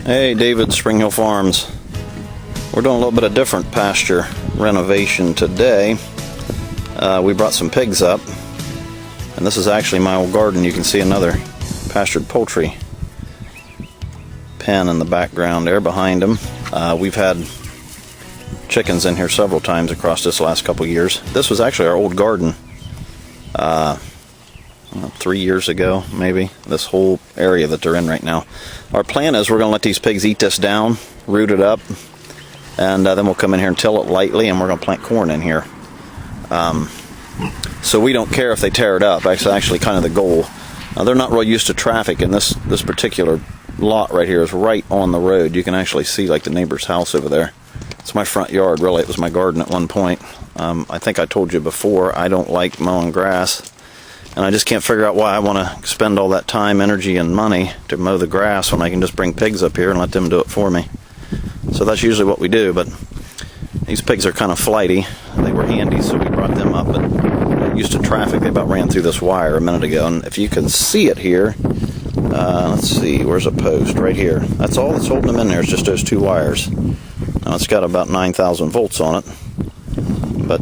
Hey, David, Spring Hill Farms. We're doing a little bit of different pasture renovation today. We brought some pigs up, and this is actually my old garden. You can see another pastured poultry pen in the background there behind them. We've had chickens in here several times across this last couple years. This was actually our old garden 3 years ago, maybe, this whole area that they're in right now. Our plan is we're going to let these pigs eat this down, root it up, and then we'll come in here and till it lightly, and we're going to plant corn in here. So we don't care if they tear it up. That's actually kind of the goal. They're not real used to traffic, and this particular lot right here is right on the road. You can actually see like the neighbor's house over there. It's my front yard, really. It was my garden at one point. I think I told you before, I don't like mowing grass, and I just can't figure out why I want to spend all that time, energy, and money to mow the grass when I can just bring pigs up here and let them do it for me. So that's usually what we do, but these pigs are kind of flighty. They were handy, so we brought them up, but used to traffic. They about ran through this wire a minute ago, and if you can see it here, let's see, where's a post? Right here. That's all that's holding them in there, is just those two wires. Now it's got about 9,000 volts on it, but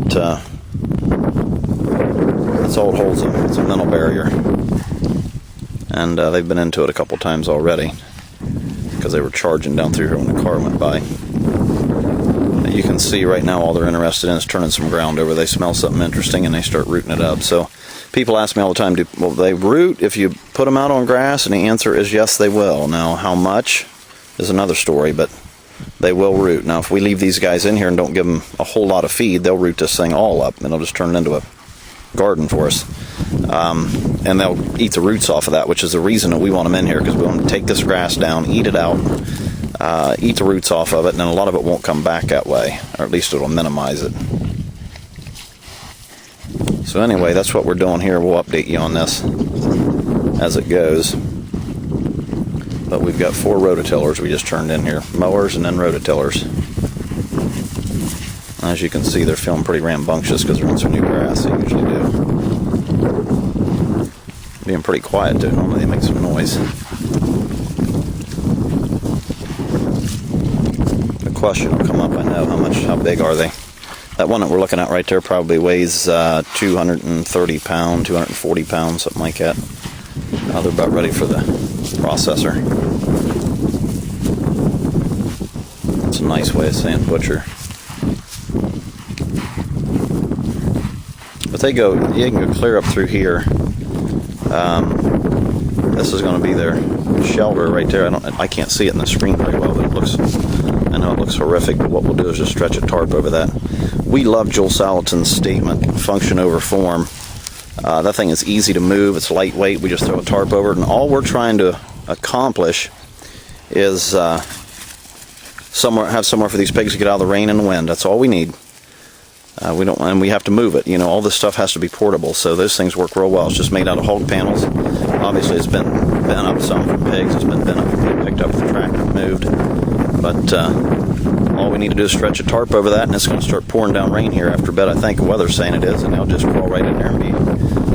that's all it holds them. It's a mental barrier, and they've been into it a couple times already because they were charging down through here when the car went by. You can see right now all they're interested in is turning some ground over. They smell something interesting and they start rooting it up. So people ask me all the time, will they root if you put them out on grass? And the answer is yes, they will. Now, how much is another story, but they will root. Now, if we leave these guys in here and don't give them a whole lot of feed, they'll root this thing all up, and they'll just turn it into a garden for us. And they'll eat the roots off of that, which is the reason that we want them in here, because we want to take this grass down, eat it out, eat the roots off of it, and then a lot of it won't come back that way, or at least it'll minimize it. So anyway, that's what we're doing here. We'll update you on this as it goes. But we've got 4 rototillers we just turned in here. Mowers and then rototillers. As you can see, they're feeling pretty rambunctious because they're on some new grass. They usually do. Being pretty quiet too. Normally they make some noise. The question will come up, I know, how big are they? That one that we're looking at right there probably weighs 230 pounds, 240 pounds, something like that. They're about ready for the processor. That's a nice way of saying butcher. But they go, you can go clear up through here. This is going to be their shelter right there. I can't see it in the screen very well, but I know it looks horrific, but what we'll do is just stretch a tarp over that. We love Joel Salatin's statement, function over form. That thing is easy to move, it's lightweight, we just throw a tarp over it, and all we're trying to accomplish is have somewhere for these pigs to get out of the rain and the wind. That's all we need. And we have to move it. You know, all this stuff has to be portable, so those things work real well. It's just made out of hog panels. Obviously, it's been bent up some from pigs. It's been bent up from being picked up with the tractor and moved. But all we need to do is stretch a tarp over that, and it's going to start pouring down rain here after bed. I think the weather's saying it is, and they'll just crawl right in there and be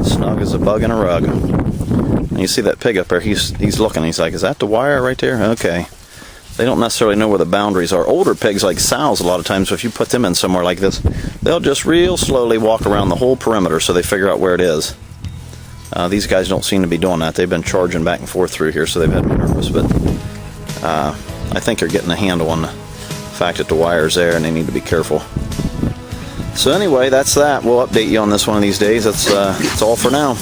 snug as a bug in a rug. And you see that pig up there? He's looking. He's like, "Is that the wire right there?" Okay. They don't necessarily know where the boundaries are. Older pigs, like sows, a lot of times, if you put them in somewhere like this, they'll just real slowly walk around the whole perimeter so they figure out where it is. These guys don't seem to be doing that. They've been charging back and forth through here, so they've had me nervous. But I think they're getting a handle on the fact that the wire's there and they need to be careful. So anyway, that's that. We'll update you on this one of these days. That's all for now.